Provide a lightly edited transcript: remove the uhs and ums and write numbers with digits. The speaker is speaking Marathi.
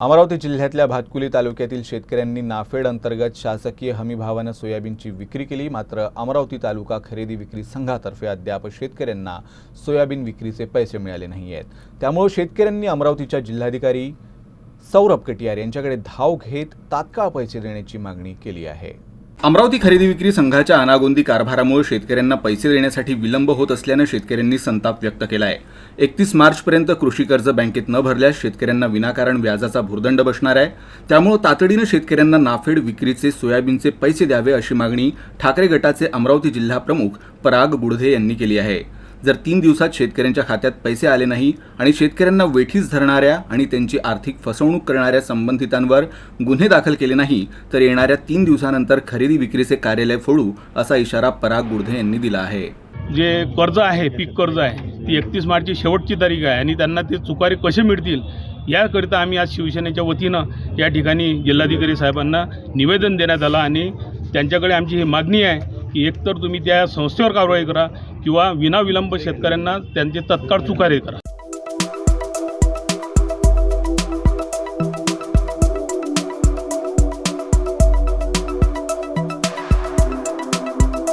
अमरावती जिल्ह्यातल्या भातकुली तालुक्यातील शेतकऱ्यांनी नाफेड अंतर्गत शासकीय हमीभावानं सोयाबीनची विक्री केली। मात्र अमरावती तालुका खरेदी विक्री संघातर्फे अद्याप शेतकऱ्यांना सोयाबीन विक्रीचे पैसे मिळाले नाही आहेत। त्यामुळे शेतकऱ्यांनी अमरावतीच्या जिल्हाधिकारी सौरभ कटियार यांच्याकडे धाव घेत तात्काळ पैसे देण्याची मागणी केली आहे। अमरावती खरेदी विक्री संघाच्या अनागोंदी कारभारामुळे शेतकऱ्यांना पैसे देण्यासाठी विलंब होत असल्याने शेतकऱ्यांनी संताप व्यक्त केला आहे। 31 मार्चपर्यंत कृषी कर्ज बँकेत न भरल्यास शेतकऱ्यांना विनाकारण व्याजाचा भुर्दंड बसणार आहे। त्यामुळे तातडीने शेतकऱ्यांना नाफेड विक्रीचे सोयाबीनचे पैसे द्यावे अशी मागणी ठाकरे गटाचे अमरावती जिल्हा प्रमुख पराग गुडधे यांनी केली आहे। जर 3 दिवसात शेतकऱ्यांच्या खात्यात पैसे आले नाही आणि शेतकऱ्यांना वेठीस धरणाऱ्या आणि त्यांची आर्थिक फसवणूक करणाऱ्या संबंधितांवर गुन्हे दाखल केले नाही तर येणाऱ्या 3 दिवसानंतर खरेदी विक्रीचे कार्यालय फोडू असा इशारा पराग गुडधे यांनी दिला आहे। जे कर्ज आहे, पीक कर्ज आहे, ती 31 मार्चची शेवटची तारीख आहे आणि त्यांना ते चुकारे कसे मिळतील याकरिता आम्ही आज शिवसेनेच्या वतीनं या ठिकाणी जिल्हाधिकारी साहेबांना निवेदन देण्यात आलं आणि त्यांच्याकडे आमची ही मागणी आहे की एकतर तुम्ही त्या संस्थेवर कारवाई करा किंवा विनाविलंब शेतकऱ्यांना त्यांचे तत्काळ चुकारे करा।